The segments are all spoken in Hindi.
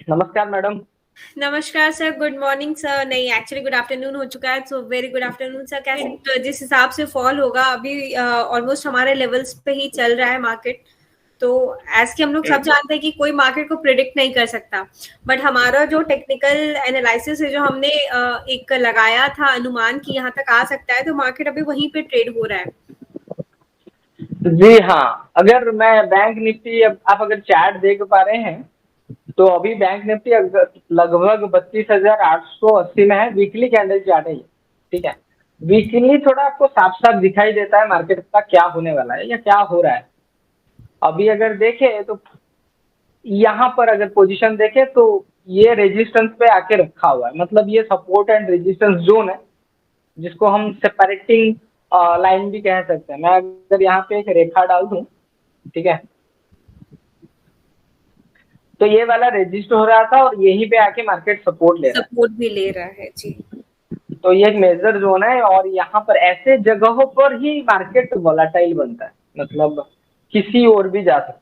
नमस्कार मैडम। नमस्कार सर, गुड मॉर्निंग सर, नहीं एक्चुअली गुड आफ्टरनून हो चुका है, so very good afternoon sir. कैसे तो जिस हिसाब से फॉल होगा अभी ऑलमोस्ट हमारे लेवल्स पे ही चल रहा है मार्केट। तो एज कि हम लोग सब जानते हैं कि कोई मार्केट को प्रिडिक्ट नहीं कर सकता, बट हमारा जो टेक्निकल एनालिसिस है, जो हमने एक लगाया था अनुमान कि यहाँ तक आ सकता है, तो मार्केट अभी वहीं पे ट्रेड हो रहा है। जी हाँ, अगर मैं बैंक निफ्टी अब आप अगर चार्ट देख पा रहे हैं तो अभी बैंक निफ्टी लगभग 32,880 में है। वीकली कैंडल चार्ट है ये, ठीक है। वीकली थोड़ा आपको साफ साफ दिखाई देता है मार्केट का क्या होने वाला है या क्या हो रहा है। अभी अगर देखें तो यहाँ पर अगर पोजीशन देखें तो ये रेजिस्टेंस पे आके रखा हुआ है, मतलब ये सपोर्ट एंड रेजिस्टेंस जोन है जिसको हम सेपरेटिंग लाइन भी कह सकते हैं। मैं अगर यहाँ पे एक रेखा डाल दूं, ठीक है, तो ये वाला रेजिस्ट हो रहा था और यहीं पे आके मार्केट सपोर्ट ले रहा है। सपोर्ट भी ले रहा है जी। तो ये एक मेजर जोन है और यहाँ पर ऐसे जगहों पर ही मार्केट वोलाटाइल बनता है, मतलब किसी और भी जा सकता है।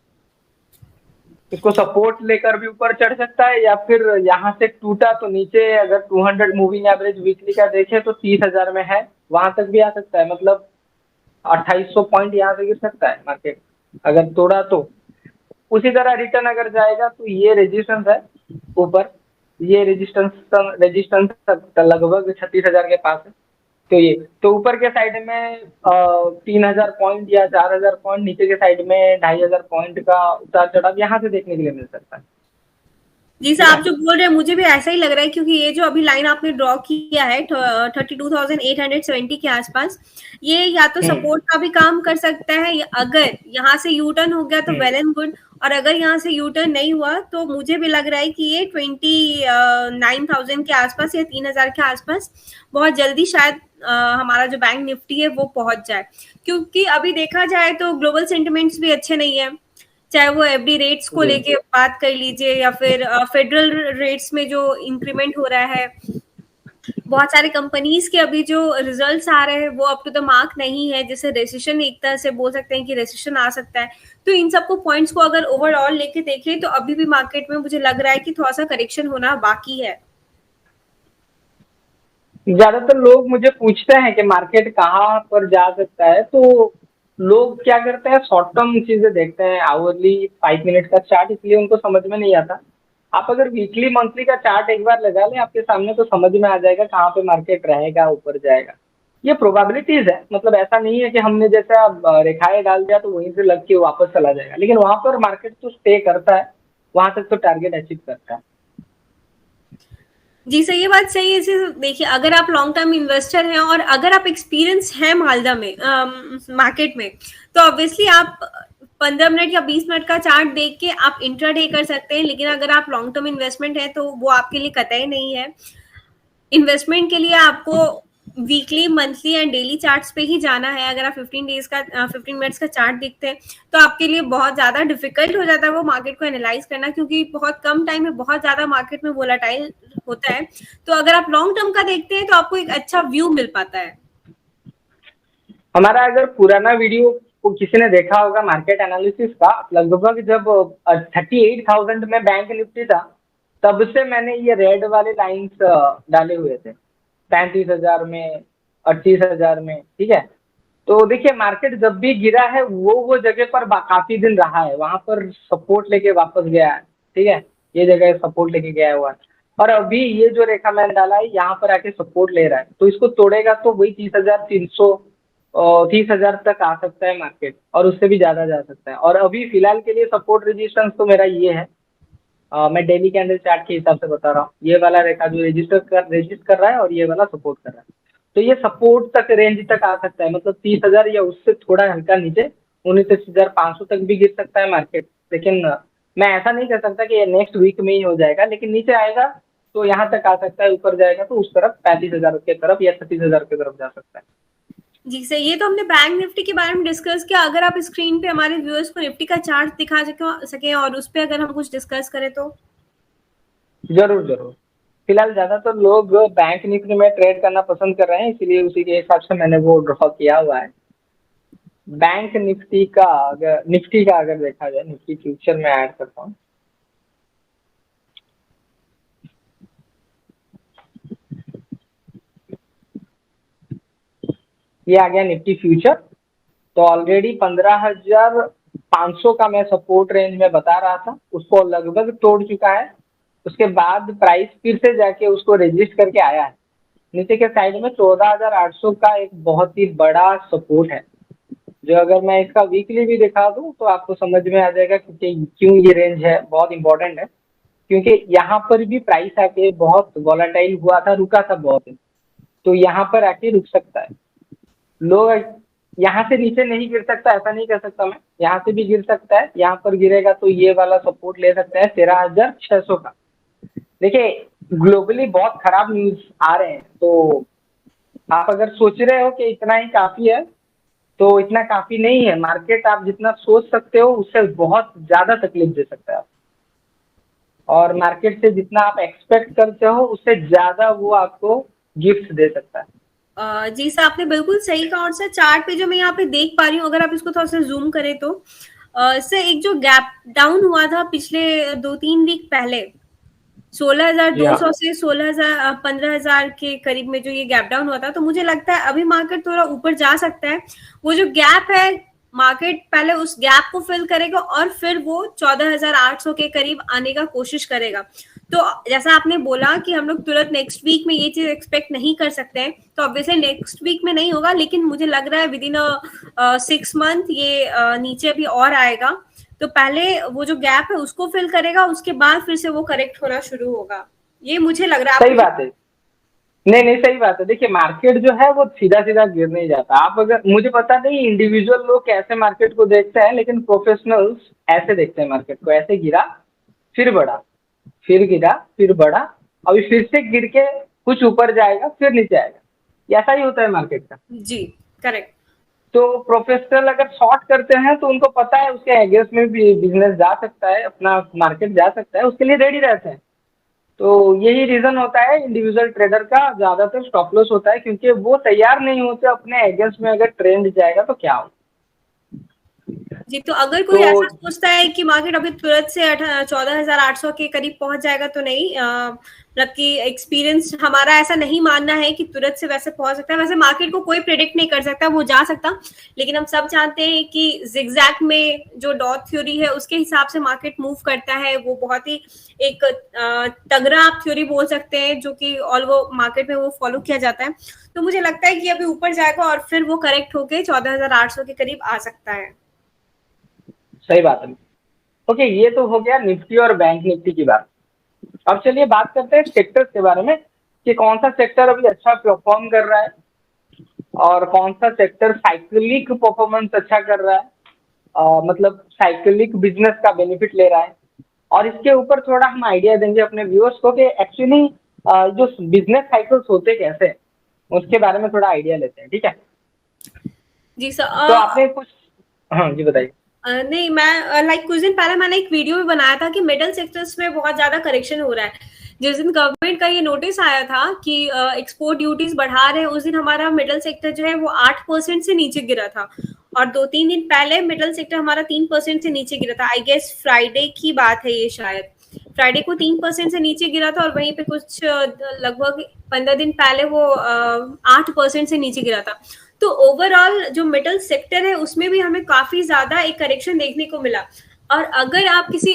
इसको सपोर्ट लेकर भी ऊपर चढ़ सकता है या फिर यहाँ से टूटा तो नीचे अगर 200 मूविंग एवरेज वीकली का देखें तो 30,000 में है, वहां तक भी आ सकता है। मतलब 2800 पॉइंट यहाँ से गिर सकता है मार्केट अगर तोड़ा तो। उसी तरह रिटर्न अगर जाएगा तो ये रेजिस्टेंस है ऊपर, ये रेजिस्टेंस रेजिस्टेंस लगभग 36,000 के पास है। तो ये तो ऊपर के साइड में 3,000 पॉइंट या 4,000 पॉइंट, नीचे के साइड में 2,500 पॉइंट का उतार चढ़ाव यहाँ से देखने के लिए मिल सकता है। जी सर, ठीक आप है। जो बोल रहे हैं मुझे भी ऐसा ही लग रहा है, क्योंकि ये जो अभी लाइन आपने ड्रॉ किया है 32,870 के आसपास, ये या तो हम्म। सपोर्ट का भी काम कर सकता है, या अगर यहाँ से यू टर्न हो गया तो हम्म। वेल एंड गुड, और अगर यहाँ से यू टर्न नहीं हुआ तो मुझे भी लग रहा है कि ये 29,000 के आसपास या 3,000 के आसपास बहुत जल्दी शायद हमारा जो बैंक निफ्टी है वो पहुंच जाए। क्योंकि अभी देखा जाए तो ग्लोबल सेंटिमेंट्स भी अच्छे नहीं है, चाहे वो एफडी रेट्स को जी। लेके बात कर लीजिए या फिर फेडरल रेट्स में जो इंक्रीमेंट हो रहा है। बहुत सारे कंपनीज के अभी जो रिजल्ट्स आ रहे हैं वो अप टू द मार्क नहीं है, जैसे रेसिशन एक तरह से बोल सकते हैं कि रेसिशन आ सकता है। तो इन सबको पॉइंट्स को अगर ओवरऑल लेके देखें तो अभी भी मार्केट में मुझे लग रहा है कि थोड़ा सा करेक्शन होना बाकी है। ज्यादातर लोग मुझे पूछते हैं कि मार्केट कहाँ पर जा सकता है, तो लोग क्या करते हैं, शॉर्ट टर्म चीजें देखते हैं, आवरली 5 मिनट का चार्ट, इसलिए उनको समझ में नहीं आता। आप अगर वीकली मंथली का चार्ट एक बार लगा लें आपके सामने तो समझ में आ जाएगा कहाँ पे मार्केट रहेगा, ऊपर जाएगा। ये प्रोबेबिलिटीज है, मतलब ऐसा नहीं है कि हमने जैसा रेखाएं डाल दिया तो वहीं से लग के वापस चला जाएगा, लेकिन वहां पर मार्केट तो स्टे करता है, वहां तक तो टारगेट अचीव करता है। जी सर, ये बात सही है। इसे देखिए, अगर आप लॉन्ग टर्म इन्वेस्टर हैं और अगर आप एक्सपीरियंस है मालदा में मार्केट में, तो ऑब्वियसली आप 15 मिनट या 20 मिनट का चार्ट देख के आप इंट्राडे कर सकते हैं। लेकिन अगर आप लॉन्ग टर्म इन्वेस्टमेंट है तो वो आपके लिए कतई नहीं है। इन्वेस्टमेंट के लिए आपको weekly, monthly and daily charts पे ही जाना है। अगर आप 15 मिनट्स का चार्ट देखते हैं तो आपके लिए बहुत ज्यादा डिफिकल्ट हो जाता है वो मार्केट को एनालाइज करना, क्योंकि बहुत कम टाइम में बहुत ज्यादा मार्केट में वोलाटाइल होता है। तो अगर आप लॉन्ग टर्म का देखते हैं तो आपको एक अच्छा व्यू मिल पाता है। हमारा अगर पुराना वीडियो को किसी ने देखा होगा मार्केट एनालिसिस का, लगभग जब 38,000 में बैंक निफ्टी था तब से मैंने ये रेड वाले लाइंस डाले हुए थे, 35,000 में, 38,000 में, ठीक है। तो देखिए मार्केट जब भी गिरा है वो जगह पर काफी दिन रहा है, वहां पर सपोर्ट लेके वापस गया है, ठीक है। ये जगह सपोर्ट लेके गया हुआ है और अभी ये जो रेखा मैंने डाला है यहाँ पर आके सपोर्ट ले रहा है, तो इसको तोड़ेगा तो वही 30,300 और 30,000 तक आ सकता है मार्केट, और उससे भी ज्यादा जा सकता है। और अभी फिलहाल के लिए सपोर्ट रेजिस्टेंस तो मेरा ये है, मैं डेली कैंडल चार्ट के हिसाब से बता रहा हूँ, ये वाला रेखा जो रेजिस्ट कर रहा है और ये वाला सपोर्ट कर रहा है। तो ये सपोर्ट तक रेंज तक आ सकता है, मतलब 30,000 या उससे थोड़ा हल्का नीचे 29,500 तक भी गिर सकता है मार्केट। लेकिन मैं ऐसा नहीं कह सकता कि ये नेक्स्ट वीक में ही हो जाएगा, लेकिन नीचे आएगा तो यहाँ तक आ सकता है, ऊपर जाएगा तो उस तरफ 35,000 की तरफ या 36,000 की तरफ जा सकता है। जी सर, ये तो हमने बैंक निफ्टी के बारे में डिस्कस किया। अगर आप स्क्रीन पे हमारे व्यूअर्स को निफ्टी का चार्ट दिखा सके और उस पर अगर हम कुछ डिस्कस करें तो। जरूर जरूर। फिलहाल ज्यादातर लोग बैंक निफ्टी में ट्रेड करना पसंद कर रहे हैं, इसीलिए उसी के हिसाब से मैंने वो ड्रॉ किया हुआ है। बैंक निफ्टी का अगर देखा जाए, निफ्टी फ्यूचर में ऐड करता हूँ। ये आ गया निफ्टी फ्यूचर। तो ऑलरेडी 15,500 का मैं सपोर्ट रेंज में बता रहा था, उसको लगभग तोड़ चुका है। उसके बाद प्राइस फिर से जाके उसको रेजिस्ट करके आया है। नीचे के साइड में 14,800 का एक बहुत ही बड़ा सपोर्ट है, जो अगर मैं इसका वीकली भी दिखा दूं तो आपको समझ में आ जाएगा क्योंकि क्यों ये रेंज है बहुत इंपॉर्टेंट है। क्योंकि यहाँ पर भी प्राइस आके बहुत वॉलेटाइल हुआ था, रुका था बहुत, तो यहाँ पर आके रुक सकता है। लोग यहाँ से नीचे नहीं गिर सकता ऐसा नहीं कह सकता मैं, यहाँ से भी गिर सकता है। यहाँ पर गिरेगा तो ये वाला सपोर्ट ले सकता है 13,600 का। देखिए ग्लोबली बहुत खराब न्यूज आ रहे हैं, तो आप अगर सोच रहे हो कि इतना ही काफी है तो इतना काफी नहीं है। मार्केट आप जितना सोच सकते हो उससे बहुत ज्यादा तकलीफ दे सकता है आप, और मार्केट से जितना आप एक्सपेक्ट करते हो उससे ज्यादा वो आपको गिफ्ट दे सकता है। जी सर, आपने बिल्कुल सही कहा। और सर चार्ट पे जो मैं यहाँ पे देख पा रही हूँ, अगर आप इसको थोड़ा सा जूम करें तो सर एक जो गैप डाउन हुआ था पिछले 2-3 वीक पहले, जी हाँ। 16,200 से 16,000 15,000 के करीब में जो ये गैप डाउन हुआ था, तो मुझे लगता है अभी मार्केट थोड़ा ऊपर जा सकता है। वो जो गैप है, मार्केट पहले उस गैप को फिल करेगा और फिर वो 14,800 के करीब आने का कोशिश करेगा। तो जैसा आपने बोला कि हम लोग तुरंत नेक्स्ट वीक में ये चीज एक्सपेक्ट नहीं कर सकते हैं, तो ऑब्वियसली नेक्स्ट वीक में नहीं होगा, लेकिन मुझे लग रहा है विद इन 6 मंथ ये नीचे भी और आएगा। तो पहले वो जो गैप है उसको फिल करेगा, उसके बाद फिर से वो करेक्ट होना शुरू होगा, ये मुझे लग रहा है। सही बात है। नहीं नहीं, सही बात है। देखिए मार्केट जो है वो सीधा सीधा गिर नहीं जाता। आप अगर, मुझे पता नहीं इंडिविजुअल लोग कैसे मार्केट को देखते हैं, लेकिन प्रोफेशनल्स ऐसे देखते हैं मार्केट को, ऐसे गिरा फिर बढ़ा, फिर गिरा फिर बढ़ा, अभी फिर से गिर के कुछ ऊपर जाएगा फिर नीचे आएगा, ऐसा ही होता है मार्केट का। जी करेक्ट। तो प्रोफेशनल अगर शॉर्ट करते हैं तो उनको पता है उसके अगेंस्ट में भी बिजनेस जा सकता है, अपना मार्केट जा सकता है, उसके लिए रेडी रहते हैं। तो यही रीजन होता है इंडिविजुअल ट्रेडर का ज्यादातर स्टॉप लॉस होता है, क्योंकि वो तैयार नहीं होते अपने अगेंस्ट में अगर ट्रेंड जाएगा तो क्या हो। जी, तो अगर कोई तो ऐसा सोचता है कि मार्केट अभी तुरंत से 14,800 के करीब पहुंच जाएगा, तो नहीं, कि एक्सपीरियंस हमारा ऐसा नहीं मानना है कि तुरंत से वैसे पहुंच सकता है। वैसे मार्केट को कोई प्रेडिक्ट नहीं कर सकता, वो जा सकता, लेकिन हम सब जानते हैं कि जिगजैग में जो डॉट थ्योरी है उसके हिसाब से मार्केट मूव करता है। वो बहुत ही एक तगड़ा आप थ्योरी बोल सकते हैं, जो कि ऑल वो मार्केट में वो फॉलो किया जाता है। तो मुझे लगता है कि अभी ऊपर जाएगा और फिर वो करेक्ट होके 14,800 के करीब आ सकता है। सही बात है। ओके, ये तो हो गया निफ्टी और बैंक निफ्टी की बात। अब चलिए बात करते हैं सेक्टर्स के बारे में, कि कौन सा सेक्टर अभी अच्छा परफॉर्म कर रहा है और कौन सा सेक्टर साइक्लिक परफॉर्मेंस अच्छा कर रहा है, मतलब साइक्लिक बिजनेस का बेनिफिट ले रहा है। और इसके ऊपर थोड़ा हम आइडिया देंगे अपने व्यूअर्स को कि एक्चुअली जो बिजनेस साइकिल्स होते कैसे हैं, उसके बारे में थोड़ा आइडिया लेते हैं, ठीक है। जी तो सर। आपने कुछ, हाँ जी बताइए। नहीं, मैं कुछ दिन पहले मैंने एक वीडियो भी बनाया था कि मिडल सेक्टर्स में बहुत ज्यादा करेक्शन हो रहा है। जिस दिन गवर्नमेंट का ये नोटिस आया था कि एक्सपोर्ट ड्यूटीज बढ़ा रहे हैं, उस दिन हमारा मिडल सेक्टर जो है वो 8% से नीचे गिरा था। और 2-3 दिन पहले मिडल सेक्टर हमारा 3% से नीचे गिरा था। आई गेस फ्राइडे की बात है ये, शायद फ्राइडे को 3% से नीचे गिरा था, और वहीं पे कुछ लगभग 15 दिन पहले वो 8% से नीचे गिरा था। तो ओवरऑल जो मिडल सेक्टर है उसमें भी हमें काफी ज्यादा एक करेक्शन देखने को मिला। और अगर आप किसी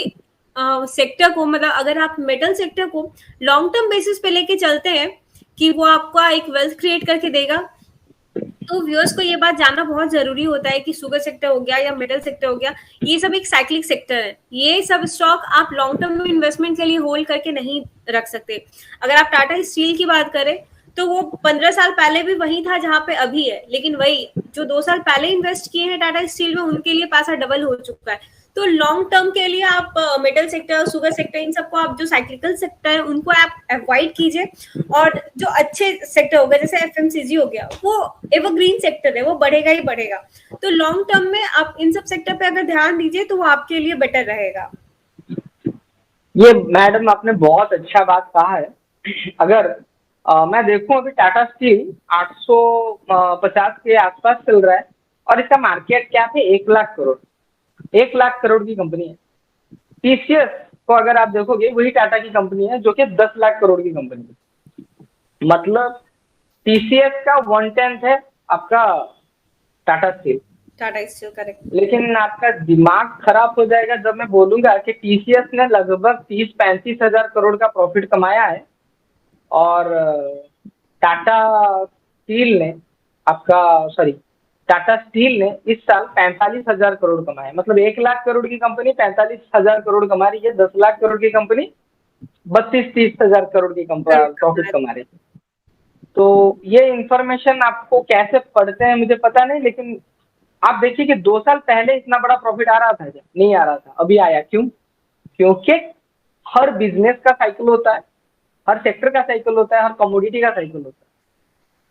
सेक्टर को, मतलब अगर आप मिडल सेक्टर को लॉन्ग टर्म बेसिस पे लेके चलते हैं कि वो आपका एक वेल्थ क्रिएट करके देगा, तो व्यूअर्स को ये बात जानना बहुत जरूरी होता है कि शुगर सेक्टर हो गया या मिडल सेक्टर हो गया, ये सब एक साइक्लिक सेक्टर है। ये सब स्टॉक आप लॉन्ग टर्म इन्वेस्टमेंट के लिए होल्ड करके नहीं रख सकते। अगर आप टाटा स्टील की बात करें तो वो 15 साल पहले भी वही था जहां पे अभी है, लेकिन वही जो 2 साल पहले इन्वेस्ट किए हैं टाटा स्टील में, उनके लिए पैसा डबल हो चुका है। तो लॉन्ग टर्म के लिए आप मेटल सेक्टर, शुगर सेक्टर, इन सबको आप जो साइक्लिकल सेक्टर है उनको आप अवॉइड कीजिए। और जो अच्छे सेक्टर हो गए जैसे एफएमसीजी हो गया, वो एवरग्रीन सेक्टर है, वो बढ़ेगा ही बढ़ेगा। तो लॉन्ग टर्म में आप इन सब सेक्टर पे अगर ध्यान दीजिए तो वो आपके लिए बेटर रहेगा। ये मैडम आपने बहुत अच्छा बात कहा है। अगर मैं देखूं अभी टाटा स्टील 850 के आसपास चल रहा है, और इसका मार्केट कैप है 1 लाख करोड़। 1 लाख करोड़ की कंपनी है। टीसीएस को अगर आप देखोगे वही टाटा की कंपनी है, जो कि 10 लाख करोड़ की कंपनी है। मतलब टीसीएस का 1/10 है आपका Tata steel. Tata steel, correct. लेकिन आपका दिमाग खराब हो जाएगा जब मैं बोलूंगा कि टीसीएस ने लगभग 30-35 हजार करोड़ का प्रॉफिट कमाया है, और टाटा स्टील ने आपका सॉरी टाटा स्टील ने इस साल 45 हजार करोड़ कमाए। मतलब 1 लाख करोड़ की कंपनी 45 हजार करोड़ कमा रही है, 10 लाख करोड़ की कंपनी 32-30 हजार करोड़ की प्रॉफिट कमा रही है। तो ये इंफॉर्मेशन आपको कैसे पढ़ते हैं मुझे पता नहीं, लेकिन आप देखिए कि 2 साल पहले इतना बड़ा प्रॉफिट आ रहा था क्या? नहीं आ रहा था, अभी आया। क्यों? क्योंकि हर बिजनेस का साइकिल होता है, हर सेक्टर का साइकिल होता है, हर कमोडिटी का साइकिल होता है।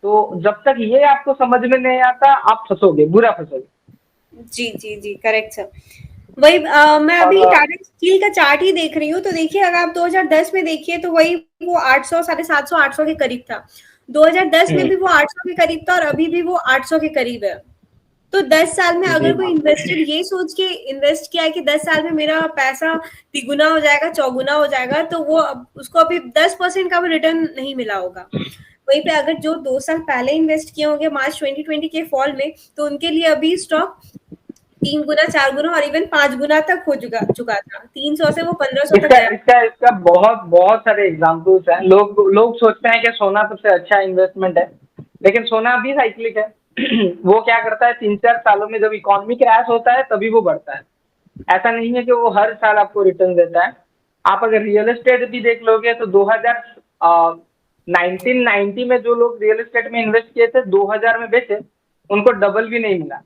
तो जब तक ये आपको समझ में नहीं आता आप फंसोगे, बुरा फंसोगे। जी जी जी, करेक्ट सर। वही मैं अभी और टाटा स्टील का चार्ट ही देख रही हूँ, तो देखिए अगर आप 2010 में देखिए तो वही वो 800, 750, 800 के करीब था। 2010 में भी वो 800 के करीब था और अभी भी वो 800 के करीब है। तो 10 साल में जी अगर कोई इन्वेस्टर ये सोच के इन्वेस्ट किया है कि 10 साल में मेरा पैसा तिगुना हो जाएगा, चौगुना हो जाएगा, तो वो उसको अभी 10% का भी रिटर्न नहीं मिला होगा। वहीं पे अगर जो 2 साल पहले इन्वेस्ट किए होंगे मार्च 2020 के फॉल में, तो उनके लिए अभी स्टॉक 3 गुना, 4 गुना और इवन 5 गुना तक हो चुका चुका था। 300 से वो 1500 तक इसका गया। इसका इसका बहुत बहुत सारे एग्जाम्पल्स हैं। लोग लोग सोचते हैं कि सोना सबसे अच्छा इन्वेस्टमेंट है, लेकिन सोना भी साइक्लिक है। वो क्या करता है, 3-4 सालों में जब इकोनॉमी क्रैश होता है तभी वो बढ़ता है। ऐसा नहीं है कि वो हर साल आपको रिटर्न देता है। आप अगर रियल एस्टेट भी देख लोगे तो 1990 में जो लोग रियल एस्टेट में इन्वेस्ट किए थे 2000 में बेचे, उनको डबल भी नहीं मिला।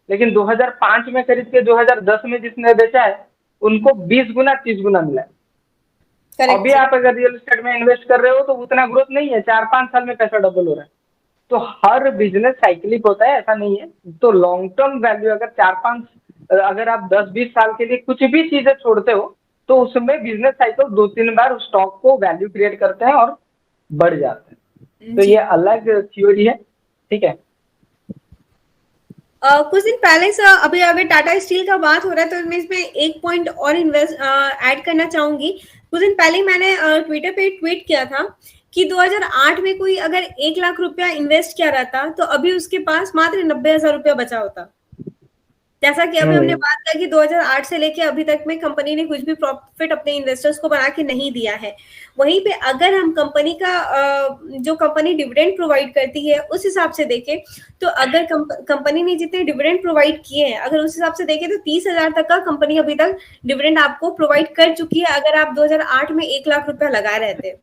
लेकिन 2005 में खरीद के 2010 में जिसने बेचा है उनको 20 गुना 30 गुना मिला है। अभी करेक्ट। आप अगर रियल एस्टेट में इन्वेस्ट कर रहे हो तो उतना ग्रोथ नहीं है, 4-5 साल में पैसा डबल हो रहा है। तो हर बिजनेस साइक्लिक होता है, ऐसा नहीं है। तो लॉन्ग टर्म वैल्यू अगर 4-5, अगर आप 10-20 साल के लिए कुछ भी चीजें छोड़ते हो तो उसमें बिजनेस साइकिल 2-3 बार उस स्टॉक को वैल्यू क्रिएट करते हैं और बढ़ जाते हैं। तो जी। ये अलग थ्योरी है, ठीक है। कुछ दिन पहले से अभी अगर टाटा स्टील का बात हो रहा है तो मैं इसमें एक पॉइंट और इन्वेस्ट ऐड करना चाहूंगी। कुछ दिन पहले मैंने ट्विटर पे ट्वीट किया था कि 2008 में कोई अगर 1 लाख रुपया इन्वेस्ट किया रहता तो अभी उसके पास मात्र 90,000 रुपया बचा होता। जैसा कि अभी हमने बात किया कि 2008 से लेके अभी तक में कंपनी ने कुछ भी प्रॉफिट अपने इन्वेस्टर्स को बना के नहीं दिया है। वहीं पे अगर हम कंपनी का जो कंपनी डिविडेंड प्रोवाइड करती है उस हिसाब से देखें तो अगर कंपनी ने जितने डिविडेंड प्रोवाइड किए हैं अगर उस हिसाब से देखें तो 30,000 तक का कंपनी अभी तक डिविडेंड आपको प्रोवाइड कर चुकी है अगर आप 2008 में 1 लाख रुपया लगाए रहते।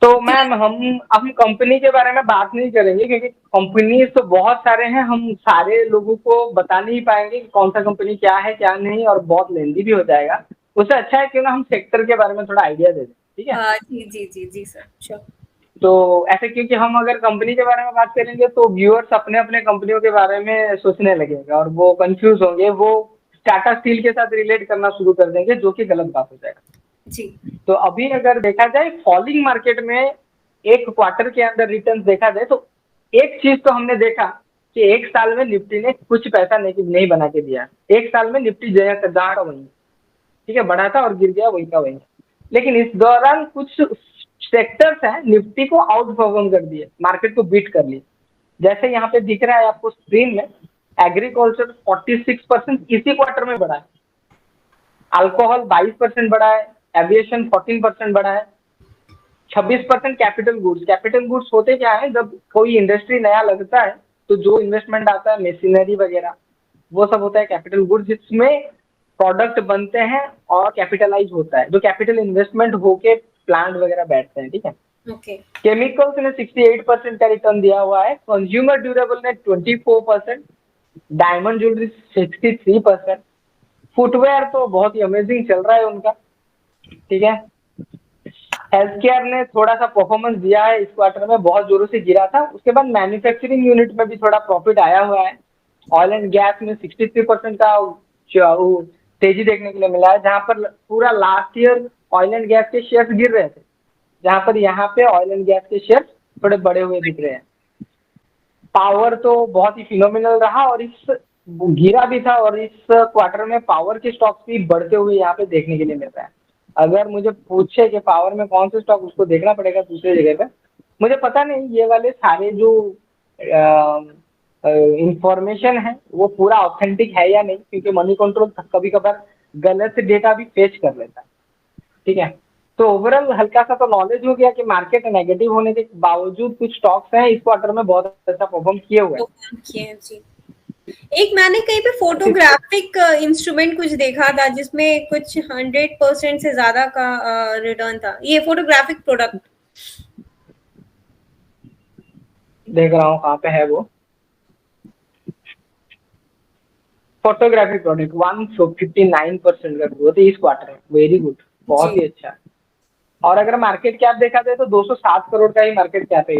तो मैम हम कंपनी के बारे में बात नहीं करेंगे क्योंकि कंपनी तो बहुत सारे हैं, हम सारे लोगों को बता नहीं पाएंगे कि कौन सा कंपनी क्या है क्या नहीं, और बहुत लेंदी भी हो जाएगा। उससे अच्छा है क्यों ना हम सेक्टर के बारे में थोड़ा आइडिया दे दें, ठीक है। जी जी जी जी सर, श्योर। तो ऐसे क्योंकि हम अगर कंपनी के बारे में बात करेंगे तो व्यूअर्स अपने अपने कंपनियों के बारे में सोचने लगेंगे और वो कंफ्यूज होंगे, वो टाटा स्टील के साथ रिलेट करना शुरू कर देंगे, जो कि गलत बात हो जाएगा। जी। तो अभी अगर देखा जाए फॉलिंग मार्केट में एक क्वार्टर के अंदर रिटर्न देखा जाए तो एक चीज तो हमने देखा कि एक साल में निफ्टी ने कुछ पैसा नहीं बना के दिया। एक साल में निफ्टी जहाँ का वहीं, ठीक है, बढ़ा था और गिर गया वहीं का वहीं। लेकिन इस दौरान कुछ सेक्टर्स हैं निफ्टी को आउट परफॉर्म कर दिए, मार्केट को बीट कर लिए। जैसे यहाँ पे दिख रहा है आपको स्क्रीन में, एग्रीकल्चर 46% इसी क्वार्टर में बढ़ा है, अल्कोहल 22% बढ़ा है, एविएशन 14% बढ़ा है, 26% कैपिटल गुड्स। कैपिटल गुड्स होते क्या है, जब कोई इंडस्ट्री नया लगता है तो जो इन्वेस्टमेंट आता है मशीनरी वगैरह वो सब होता है कैपिटल गुड्स, जिसमें प्रोडक्ट बनते हैं और कैपिटलाइज होता है, जो कैपिटल इन्वेस्टमेंट होके प्लांट वगैरह बैठते हैं, ठीक है। ओके। केमिकल्स ने 68% का रिटर्न दिया हुआ है, कंज्यूमर ड्यूरेबल ने 24%, डायमंड ज्वेलरी 63%, फुटवेयर तो बहुत ही अमेजिंग चल रहा है उनका, ठीक है। हेल्थ केयर ने थोड़ा सा परफॉर्मेंस दिया है इस क्वार्टर में, बहुत जोरों से गिरा था। उसके बाद मैन्युफैक्चरिंग यूनिट में भी थोड़ा प्रॉफिट आया हुआ है। ऑयल एंड गैस में 63% का तेजी देखने के लिए मिला है, जहां पर पूरा last year oil and gas के शेयर्स गिर रहे थे, जहां पर यहाँ पे ऑयल एंड गैस के शेयर्स थोड़े बड़े हुए दिख रहे हैं। पावर तो बहुत ही फिनोमिनल रहा और इस गिरा भी था, और इस क्वार्टर में पावर के स्टॉक्स भी बढ़ते हुए यहाँ पे देखने के लिए मिल रहा है। अगर मुझे पूछे कि पावर में कौन से स्टॉक, उसको देखना पड़ेगा दूसरी जगह पे। मुझे पता नहीं ये वाले सारे जो इंफॉर्मेशन है वो पूरा ऑथेंटिक है या नहीं, क्योंकि मनी कंट्रोल कभी कभार गलत डेटा भी फेच कर लेता है। ठीक है, तो ओवरऑल हल्का सा तो नॉलेज हो गया कि मार्केट नेगेटिव होने के बावजूद कुछ स्टॉक्स हैं इस क्वार्टर में बहुत अच्छा परफॉर्म किए हुए हैं। किए हैं जी। एक मैंने कहीं पे फोटोग्राफिक इंस्ट्रूमेंट कुछ देखा था जिसमें कुछ 100% से ज्यादा का रिटर्न था, ये फोटोग्राफिक प्रोडक्ट। देख रहा हूँ कहाँ पे है वो फोटोग्राफी प्रोडक्ट, 159% का ग्रोथ है इस क्वार्टर में, वेरी गुड, बहुत जी ही अच्छा। और अगर मार्केट कैप देखा जाए तो 207 करोड़ का ही मार्केट कैप है,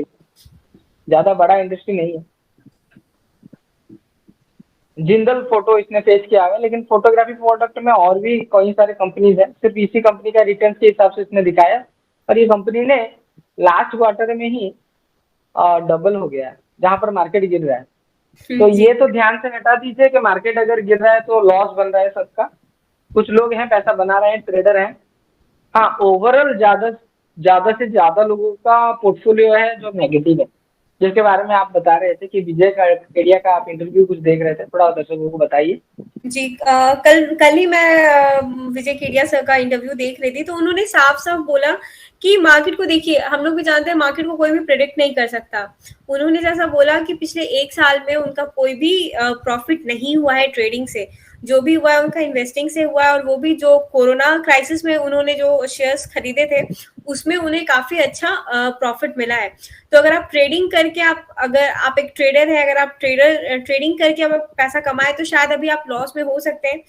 ज्यादा बड़ा इंडस्ट्री नहीं है। जिंदल फोटो इसने पेश किया है, लेकिन फोटोग्राफी प्रोडक्ट में और भी कई सारे कंपनीज है, सिर्फ इसी कंपनी का रिटर्न के हिसाब से इसने दिखाया। और ये कंपनी ने लास्ट क्वार्टर में ही डबल हो गया है जहां पर मार्केट गिर रहा है। तो जी ये तो ध्यान से हटा दीजिए कि मार्केट अगर गिर रहा है तो लॉस बन रहा है सबका। कुछ लोग हैं पैसा बना रहे हैं, ट्रेडर हैं। हाँ, ओवरऑल ज्यादा ज्यादा से ज्यादा लोगों का पोर्टफोलियो है जो नेगेटिव है, जिसके बारे में आप बता रहे थे कि विजय केडिया का आप इंटरव्यू कुछ देख रहे थे, थोड़ा दर्शकों को बताइए। जी। कल कल ही मैं विजय केडिया सर का इंटरव्यू देख रही थी, तो उन्होंने साफ साफ बोला कि मार्केट को देखिए, हम लोग भी जानते हैं मार्केट को कोई भी प्रिडिक्ट नहीं कर सकता। उन्होंने जैसा बोला कि पिछले 1 साल में उनका कोई भी प्रॉफिट नहीं हुआ है ट्रेडिंग से, जो भी हुआ है उनका इन्वेस्टिंग से हुआ है, और वो भी जो कोरोना क्राइसिस में उन्होंने जो शेयर्स खरीदे थे उसमें उन्हें काफी अच्छा प्रॉफिट मिला है। तो अगर आप ट्रेडिंग करके अगर आप एक ट्रेडर है, अगर आप ट्रेडिंग करके आप पैसा कमाए तो शायद अभी आप लॉस में हो सकते हैं,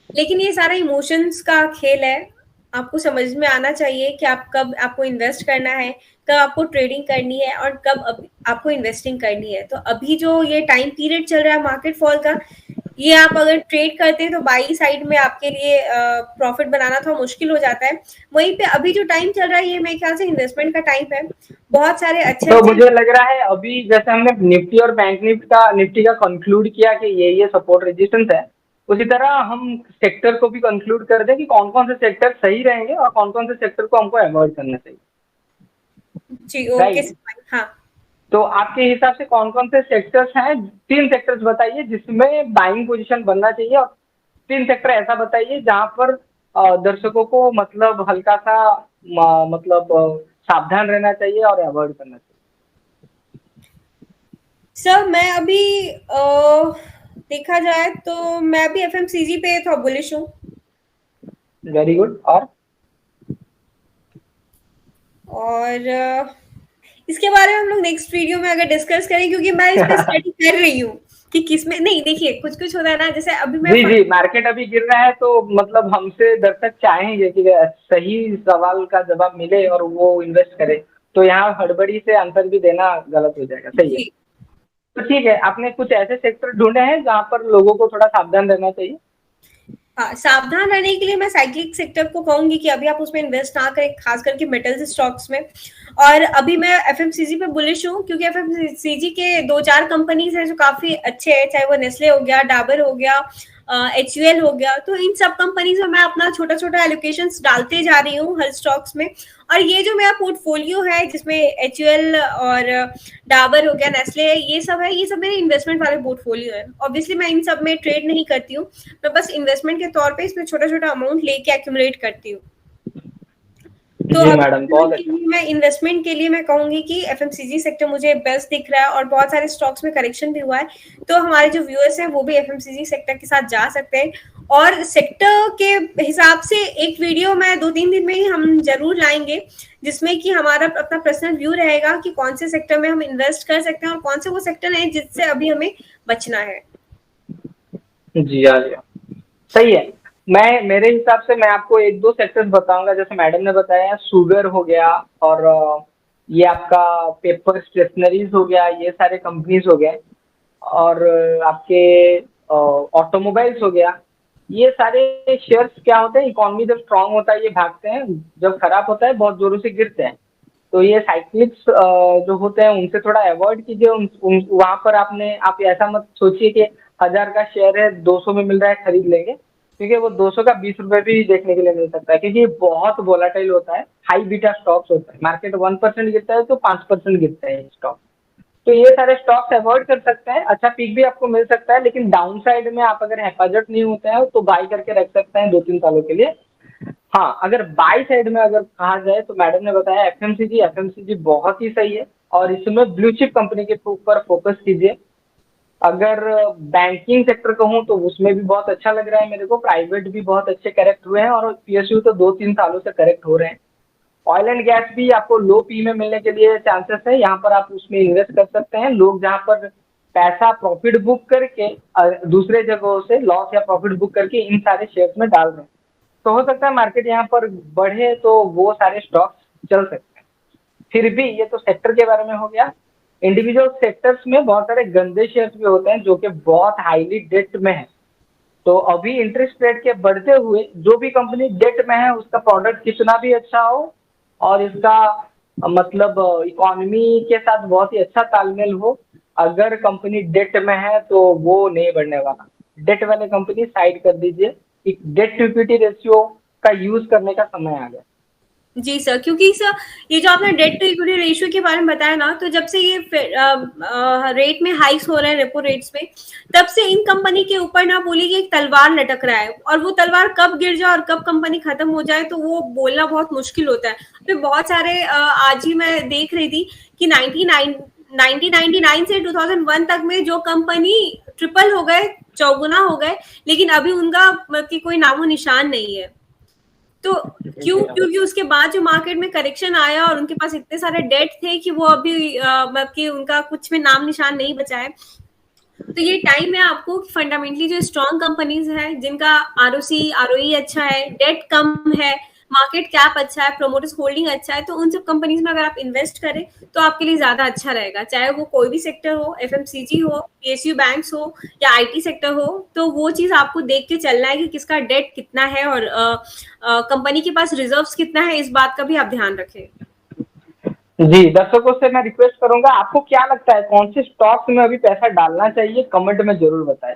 लेकिन ये सारा इमोशंस का खेल है। आपको समझ में आना चाहिए कि आप कब आपको इन्वेस्ट करना है, कब आपको ट्रेडिंग करनी है, और कब आपको इन्वेस्टिंग करनी है। तो अभी जो ये टाइम पीरियड चल रहा है मार्केट फॉल का, ये आप अगर ट्रेड करते हैं तो बाई साइड में आपके लिए प्रॉफिट बनाना थोड़ा मुश्किल हो जाता है। वहीं पे अभी जो टाइम चल रहा है ये मेरे ख्याल से इन्वेस्टमेंट का टाइम है। बहुत सारे अच्छे तो अच्छे मुझे लग रहा है अभी जैसे हमने निफ्टी और बैंक निफ्टी का कंक्लूड किया कि ये सपोर्ट रेजिस्टेंस है, उसी तरह हम सेक्टर को भी कंक्लूड कर दें कि कौन कौन से सेक्टर सही रहेंगे और कौन कौन से सेक्टर को हमको अवॉइड करना चाहिए। जी ओके। राइट, हाँ, तो आपके हिसाब से कौन कौन से सेक्टर्स हैं, 3 सेक्टर्स बताइए जिसमें बाइंग पोजीशन बनना चाहिए, और 3 सेक्टर ऐसा बताइए जहां पर दर्शकों को मतलब हल्का सा मतलब सावधान रहना चाहिए और अवॉइड करना चाहिए। सर मैं अभी देखा जाए तो मैं अभी एफएमसीजी पे थोड़ा बुलिश हूँ। Very good. और इसके बारे में हम लोग नेक्स्ट वीडियो में अगर डिस्कस करें, क्योंकि मैं इस पे स्टडी कर रही हूँ कि किसमें नहीं। देखिए कुछ कुछ होता है ना, जैसे अभी मैं जी जी, मार्केट अभी गिर रहा है तो मतलब हमसे दर्शक चाहेंगे कि सही सवाल का जवाब मिले और वो इन्वेस्ट करे, तो यहाँ हड़बड़ी से आंसर भी देना गलत हो जाएगा। सही है, जी तो ठीक है, आपने कुछ ऐसे सेक्टर ढूंढे हैं जहाँ पर लोगों को थोड़ा सावधान रहना चाहिए। हाँ, सावधान रहने के लिए मैं साइक्लिक सेक्टर को कहूंगी कि अभी आप उसमें इन्वेस्ट ना करें, खास करके मेटल्स स्टॉक्स में। और अभी मैं एफएमसीजी पे बुलिश हूँ, क्योंकि एफएमसीजी के 2-4 कंपनीज हैं जो काफी अच्छे हैं, चाहे वो नेस्ले हो गया, डाबर हो गया, एचयूएल हो गया। तो इन सब कंपनीज में मैं अपना छोटा छोटा एलोकेशंस डालते जा रही हूँ हर स्टॉक्स में। और ये जो मेरा पोर्टफोलियो है जिसमें एचयूएल और डाबर हो गया, नेस्ले है, ये सब है, ये सब मेरे इन्वेस्टमेंट वाले पोर्टफोलियो है। ऑब्वियसली मैं इन सब में ट्रेड नहीं करती हूँ, मैं बस इन्वेस्टमेंट के तौर पे इसमें छोटा छोटा अमाउंट लेके एक्यूमुलेट करती हूँ। तो जी अभी मैडम, बहुत अच्छा। मैं इन्वेस्टमेंट के लिए मैं कहूंगी कि एफएमसीजी सेक्टर मुझे बेस्ट दिख रहा है, और बहुत सारे स्टॉक्स में करेक्शन भी हुआ है। तो हमारे जो व्यूअर्स हैं वो भी एफएमसीजी सेक्टर के साथ जा सकते हैं। और सेक्टर के हिसाब से एक वीडियो मैं 2-3 दिन में ही हम जरूर लाएंगे, जिसमें कि हमारा अपना पर्सनल व्यू रहेगा कि कौन से सेक्टर में हम इन्वेस्ट कर सकते हैं और कौन से वो सेक्टर है जिससे अभी हमें बचना है। जी हाँ जी हाँ, सही है। मैं मेरे हिसाब से मैं आपको 1-2 सेक्टर्स बताऊंगा, जैसे मैडम ने बताया शुगर हो गया, और ये आपका पेपर स्टेशनरीज हो गया, ये सारे कंपनीज हो गए, और आपके ऑटोमोबाइल्स हो गया। ये सारे शेयर्स क्या होते हैं, इकोनॉमी जब स्ट्रांग होता है ये भागते हैं, जब खराब होता है बहुत जोरों से गिरते हैं। तो ये साइक्लिक्स जो होते हैं उनसे थोड़ा अवॉइड कीजिए। वहां पर आप ऐसा मत सोचिए कि 1000 का शेयर है 200 में मिल रहा है खरीद लेंगे, क्योंकि वो 200 का 20 रुपए भी देखने के लिए मिल सकता है, क्योंकि ये बहुत वोलाटाइल होता है, हाई बीटा स्टॉक्स होता है। मार्केट 1% गिरता है तो 5% गिरता है स्टॉक। तो ये सारे स्टॉक्स अवॉइड कर सकते हैं। अच्छा पीक भी आपको मिल सकता है, लेकिन डाउन साइड में आप अगर हेफाजत नहीं होते हैं तो बाई करके रख सकते हैं 2-3 सालों के लिए। हाँ, अगर बाई साइड में अगर कहा जाए तो मैडम ने बताया एफएमसीजी बहुत ही सही है, और इसमें ब्लू चिप कंपनी के ऊपर फोकस कीजिए। अगर बैंकिंग सेक्टर कहूँ तो उसमें भी बहुत अच्छा लग रहा है मेरे को, प्राइवेट भी बहुत अच्छे करेक्ट हुए हैं, और पीएसयू तो 2-3 सालों से करेक्ट हो रहे हैं। ऑयल एंड गैस भी आपको लो पी में मिलने के लिए चांसेस है, यहाँ पर आप उसमें इन्वेस्ट कर सकते हैं। लोग जहाँ पर पैसा प्रॉफिट बुक करके दूसरे जगहों से लॉस या प्रॉफिट बुक करके इन सारे शेयर्स में डाल रहे हैं, तो हो सकता है मार्केट यहाँ पर बढ़े तो वो सारे स्टॉक्स चल सकते हैं। फिर भी ये तो सेक्टर के बारे में हो गया। इंडिविजुअल सेक्टर्स में बहुत सारे गंदे शेयर्स भी होते हैं जो कि बहुत हाईली डेट में है। तो अभी इंटरेस्ट रेट के बढ़ते हुए जो भी कंपनी डेट में है उसका प्रोडक्ट कितना भी अच्छा हो और इसका मतलब इकोनॉमी के साथ बहुत ही अच्छा तालमेल हो, अगर कंपनी डेट में है तो वो नहीं बढ़ने वाला। डेट वाले कंपनी साइड कर दीजिए। डेट टू इक्विटी रेशियो का यूज करने का समय आ गया। जी सर, क्योंकि सर ये जो आपने डेट टू इक्विटी रेशियो के बारे में बताया ना, तो जब से ये रेट में हाइक्स हो रहे हैं रेपो रेट्स में, तब से इन कंपनी के ऊपर ना बोली कि एक तलवार लटक रहा है, और वो तलवार कब गिर जाए और कब कंपनी खत्म हो जाए तो वो बोलना बहुत मुश्किल होता है। फिर बहुत सारे आज ही मैं देख रही थी कि 1999 से 2001 तक में जो कंपनी ट्रिपल हो गए, चौगुना हो गए, लेकिन अभी उनका मतलब कि कोई नामो निशान नहीं है। तो क्योंकि उसके बाद जो मार्केट में करेक्शन आया और उनके पास इतने सारे डेट थे कि वो अभी मतलब कि उनका कुछ में नाम निशान नहीं बचा है। तो ये टाइम है आपको फंडामेंटली जो स्ट्रॉन्ग कंपनीज है, जिनका आरओसी आरओई अच्छा है, डेट कम है, मार्केट कैप अच्छा है, प्रोमोटर्स होल्डिंग अच्छा है, तो उन सब कंपनीज में अगर आप इन्वेस्ट करें तो आपके लिए ज्यादा अच्छा रहेगा। चाहे वो कोई भी सेक्टर हो, एफएमसीजी हो, पीएसयू बैंक्स हो या आईटी सेक्टर हो, तो वो चीज आपको देख के चलना है कि किसका डेट कितना है और कंपनी के पास रिजर्व्स कितना है, इस बात का भी आप ध्यान रखें। जी, दर्शकों से मैं रिक्वेस्ट करूंगा, आपको क्या लगता है कौन से स्टॉक्स में अभी पैसा डालना चाहिए, कमेंट में जरूर बताएं।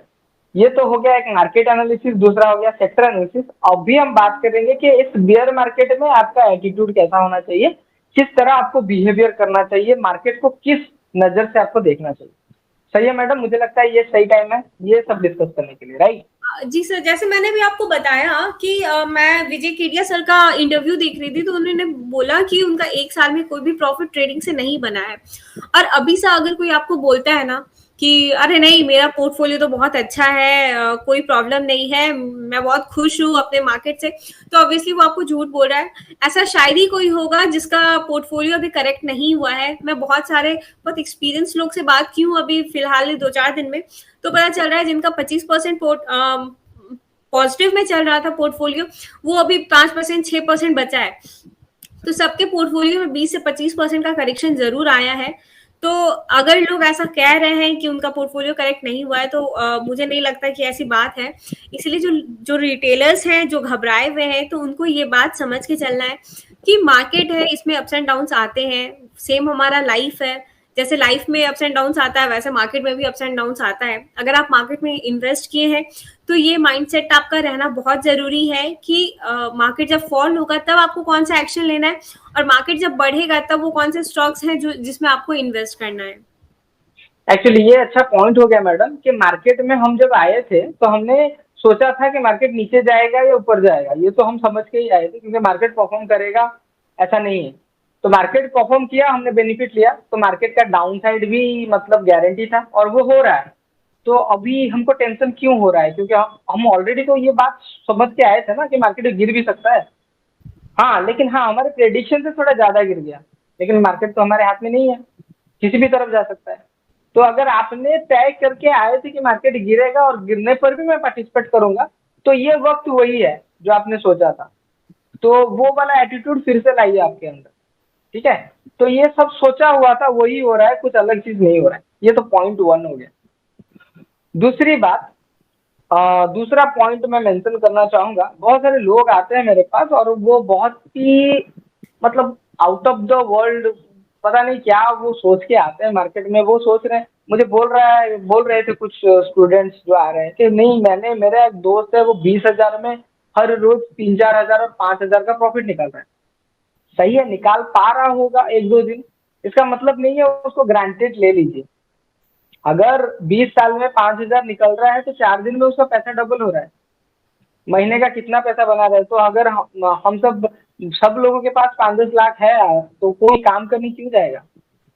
ये तो हो गया एक मार्केट एनालिसिस, दूसरा हो गया सेक्टर एनालिसिस। अभी हम बात करेंगे कि इस बियर मार्केट में आपका एटीट्यूड कैसा होना चाहिए, किस तरह आपको बिहेवियर करना चाहिए, मार्केट को किस नजर से आपको देखना चाहिए। सही है मैडम, मुझे लगता है ये सही टाइम है ये सब डिस्कस करने के लिए, राइट? जी सर, जैसे मैंने भी आपको बताया कि मैं विजय केडिया सर का इंटरव्यू देख रही थी, तो उन्होंने बोला कि उनका 1 साल में कोई भी प्रॉफिट ट्रेडिंग से नहीं बना है। और अभी से अगर कोई आपको बोलता है ना कि अरे नहीं मेरा पोर्टफोलियो तो बहुत अच्छा है, कोई प्रॉब्लम नहीं है, मैं बहुत खुश हूँ अपने मार्केट से, तो ऑब्वियसली वो आपको झूठ बोल रहा है। ऐसा शायद ही कोई होगा जिसका पोर्टफोलियो अभी करेक्ट नहीं हुआ है। मैं बहुत एक्सपीरियंस लोग से बात की हूँ अभी फिलहाल 2-4 दिन में, तो पता चल रहा है जिनका 25% पॉजिटिव में चल रहा था पोर्टफोलियो, वो अभी 5% 6% बचा है। तो सबके पोर्टफोलियो में 20 से 25% का करेक्शन जरूर आया है। तो अगर लोग ऐसा कह रहे हैं कि उनका पोर्टफोलियो करेक्ट नहीं हुआ है, तो मुझे नहीं लगता कि ऐसी बात है। इसलिए जो जो रिटेलर्स हैं जो घबराए हुए हैं, तो उनको ये बात समझ के चलना है कि मार्केट है, इसमें अप्स एंड डाउन्स आते हैं, सेम हमारा लाइफ है। जैसे लाइफ में अप्स एंड डाउन्स आता है, वैसे मार्केट में भी अप्स एंड डाउन्स आता है। अगर आप मार्केट में इन्वेस्ट किए हैं तो ये माइंडसेट आपका रहना बहुत जरूरी है कि मार्केट जब फॉल होगा तब आपको कौन सा एक्शन लेना है, और मार्केट जब बढ़ेगा तब वो कौन से स्टॉक्स हैं जो जिसमें आपको इन्वेस्ट करना है। एक्चुअली ये अच्छा पॉइंट हो गया मैडम कि मार्केट में हम जब आए थे तो हमने सोचा था कि मार्केट नीचे जाएगा या ऊपर जाएगा, ये तो हम समझ के ही आए थे, क्योंकि मार्केट परफॉर्म करेगा ऐसा नहीं है। तो मार्केट परफॉर्म किया, हमने बेनिफिट लिया, तो मार्केट का डाउन साइड भी मतलब गारंटी था और वो हो रहा है। तो अभी हमको टेंशन क्यों हो रहा है, क्योंकि हम ऑलरेडी तो ये बात समझ के आए थे ना कि मार्केट गिर भी सकता है। हाँ, लेकिन हाँ हमारे प्रेडिक्शन से थोड़ा ज़्यादा गिर गया, लेकिन मार्केट तो हमारे हाथ में नहीं है, किसी भी तरफ जा सकता है। तो अगर आपने तय करके आए थे कि मार्केट गिरेगा और गिरने पर भी मैं पार्टिसिपेट करूंगा, तो ये वक्त वही है जो आपने सोचा था। तो वो वाला एटीट्यूड फिर से लाइए आपके अंदर, ठीक है? तो ये सब सोचा हुआ था वही हो रहा है, कुछ अलग चीज नहीं हो रहा है। ये तो पॉइंट 1 हो गया। दूसरी बात, दूसरा पॉइंट मैं मेंशन करना चाहूंगा, बहुत सारे लोग आते हैं मेरे पास और वो बहुत ही मतलब आउट ऑफ द वर्ल्ड, पता नहीं क्या वो सोच के आते हैं मार्केट में। वो सोच रहे हैं, मुझे बोल रहे थे कुछ स्टूडेंट्स जो आ रहे हैं कि नहीं, मेरा एक दोस्त है वो 20,000 में हर रोज 3-4 हजार और 5,000 का प्रॉफिट निकल रहा है। सही है, निकाल पा रहा होगा 1-2 दिन, इसका मतलब नहीं है उसको ग्रांटेड ले लीजिए। अगर 20 साल में 5,000 निकल रहा है तो 4 दिन में उसका पैसा डबल हो रहा है, महीने का कितना पैसा बना रहा है। तो अगर हम सब लोगों के पास 5-10 लाख है तो कोई काम करने क्यों जाएगा।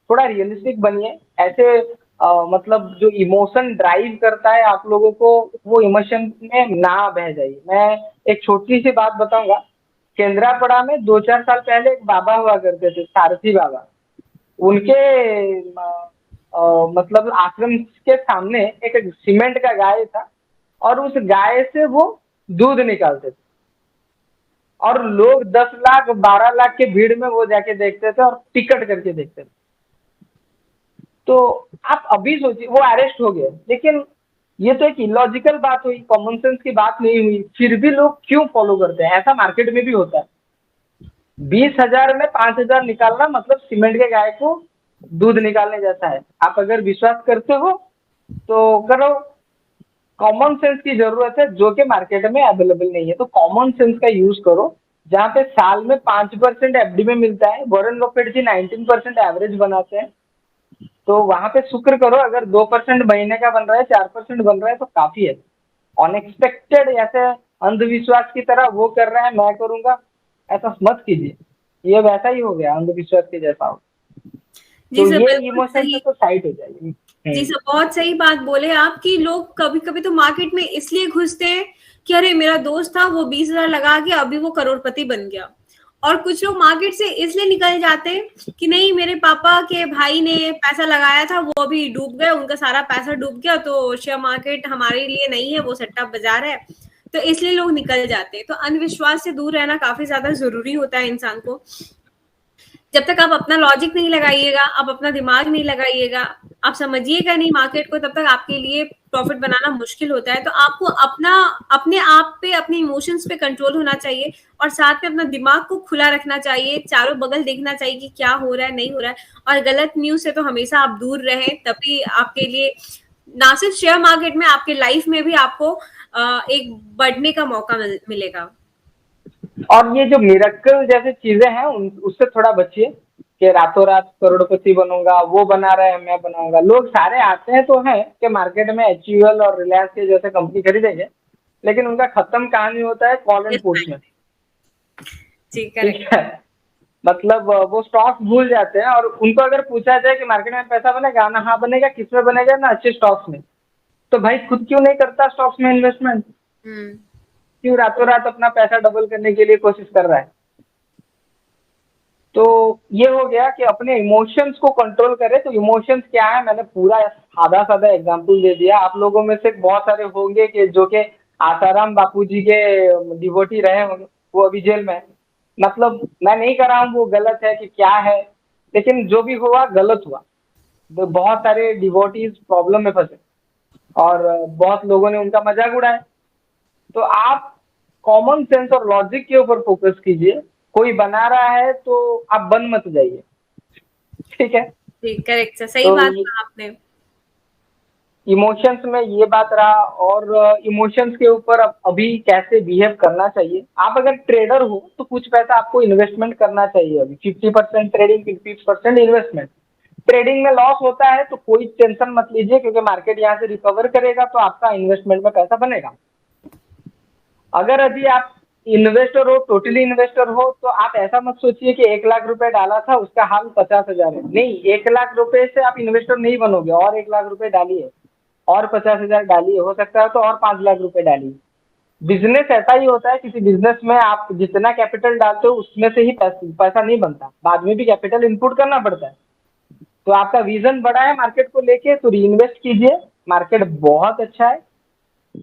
थोड़ा रियलिस्टिक बनिए। ऐसे मतलब जो इमोशन ड्राइव करता है आप लोगों को, वो इमोशन में ना बह जाइए। मैं एक छोटी सी बात बताऊंगा। केंद्रापड़ा में 2-4 साल पहले एक बाबा हुआ करते थे, सारथी बाबा। उनके मतलब आश्रम के सामने एक सीमेंट का गाय था, और उस गाय से वो दूध निकालते थे, और लोग 10 लाख 12 लाख के भीड़ में वो जाके देखते थे और टिकट करके देखते थे। तो आप अभी सोचिए, वो अरेस्ट हो गए, लेकिन ये तो एक इलॉजिकल बात हुई, कॉमन सेंस की बात नहीं हुई, फिर भी लोग क्यों फॉलो करते हैं। ऐसा मार्केट में भी होता है। 20,000 में 5,000 निकालना मतलब सीमेंट के गाय को दूध निकालने जैसा है। आप अगर विश्वास करते हो तो करो। कॉमन सेंस की जरूरत है, जो कि मार्केट में अवेलेबल नहीं है। तो कॉमन सेंस का यूज करो। जहाँ पे साल में 5% एफडी में मिलता है, वॉरेन बफेट जी 19% एवरेज बनाते हैं, तो वहां पे शुक्र करो। अगर 2% महीने का बन रहा है, 4% बन रहा है, तो काफी है। अनएक्सपेक्टेड ऐसे अंधविश्वास की तरह वो कर रहा है, मैं करूंगा, ऐसा मत कीजिए। ये वैसा ही हो गया, अंधविश्वास के जैसा हो। जी तो सर, ये बिल्कुल इमोशन से सही। तो साइड हो जाएगी। जी सर, बहुत सही बात बोले आप कि लोग कभी कभी तो मार्केट में इसलिए घुसते हैं कि अरे मेरा दोस्त था वो 20,000 लगा के अभी वो करोड़पति बन गया। और कुछ लोग मार्केट से इसलिए निकल जाते हैं कि नहीं, मेरे पापा के भाई ने पैसा लगाया था वो अभी डूब गया, उनका सारा पैसा डूब गया, तो शेयर मार्केट हमारे लिए नहीं है, वो सट्टा बाजार है, तो इसलिए लोग निकल जाते हैं। तो अंधविश्वास से दूर रहना काफी ज्यादा जरूरी होता है इंसान को। जब तक आप अपना लॉजिक नहीं लगाइएगा, आप अपना दिमाग नहीं लगाइएगा, आप समझिएगा नहीं मार्केट को, तब तक आपके लिए प्रॉफिट बनाना मुश्किल होता है। तो आपको अपने आप पे, अपने इमोशंस पे कंट्रोल होना चाहिए, और साथ में अपना दिमाग को खुला रखना चाहिए, चारों बगल देखना चाहिए कि क्या हो रहा है, नहीं हो रहा है। और गलत न्यूज से तो हमेशा आप दूर रहें, तभी आपके लिए ना सिर्फ शेयर मार्केट में, आपके लाइफ में भी आपको एक बढ़ने का मौका मिलेगा। और ये जो मिरेकल जैसी चीजें हैं उससे थोड़ा बचिए, कि रातों रात करोड़पति बनूंगा, वो बना रहे हैं मैं बनाऊंगा। लोग सारे आते हैं तो हैं कि मार्केट में एचयूएल और रिलायंस के जैसे कंपनी खरीदेंगे, लेकिन उनका खत्म कहानी होता है कॉल एंड Yes, पुट्स में। जी ठीक करेक्ट। है। मतलब वो स्टॉक्स भूल जाते हैं, और उनको अगर पूछा जाए कि मार्केट में पैसा बनेगा ना, हाँ बनेगा, किसमें बनेगा ना, अच्छे स्टॉक्स में। तो भाई खुद क्यों नहीं करता स्टॉक्स में इन्वेस्टमेंट, क्यों रातों रात अपना पैसा डबल करने के लिए कोशिश कर रहा है। तो ये हो गया कि अपने इमोशंस को कंट्रोल करें। तो इमोशंस क्या है, मैंने पूरा सादा सादा एग्जांपल दे दिया। आप लोगों में से बहुत सारे होंगे कि जो कि आसाराम बापू जी के डिवोटी रहे होंगे, वो अभी जेल में है। मतलब मैं नहीं कर रहा हूँ वो गलत है कि क्या है, लेकिन जो भी हुआ गलत हुआ। तो बहुत सारे डिवोटीज प्रॉब्लम में फंसे, और बहुत लोगों ने उनका मजाक उड़ाया। तो आप कॉमन सेंस और लॉजिक के ऊपर फोकस कीजिए। कोई बना रहा है तो आप बन मत जाइए। ठीक है। जी करेक्ट सर, सही तो बात कहा आपने। इमोशंस में ये बात रहा, और इमोशंस के ऊपर अभी कैसे बिहेव करना चाहिए। आप अगर ट्रेडर हो तो कुछ पैसा आपको इन्वेस्टमेंट करना चाहिए। अभी 50% ट्रेडिंग, 50% इन्वेस्टमेंट। ट्रेडिंग में लॉस होता है तो कोई टेंशन मत लीजिए, क्योंकि मार्केट यहाँ से रिकवर करेगा तो आपका इन्वेस्टमेंट में पैसा बनेगा। अगर अभी आप इन्वेस्टर हो, टोटली इन्वेस्टर हो, तो आप ऐसा मत सोचिए कि 1 लाख रुपए डाला था उसका हाल 50,000 है। नहीं, 1 लाख रुपए से आप इन्वेस्टर नहीं बनोगे। और 1 लाख रुपए डालिए, और 50,000 डालिए, हो सकता है तो और 5 लाख रुपए डालिए। बिजनेस ऐसा ही होता है। किसी बिजनेस में आप जितना कैपिटल डालते हो उसमें से ही पैसा नहीं बनता, बाद में भी कैपिटल इनपुट करना पड़ता है। तो आपका विजन बड़ा है मार्केट को लेके, तो री इन्वेस्ट कीजिए। मार्केट बहुत अच्छा है,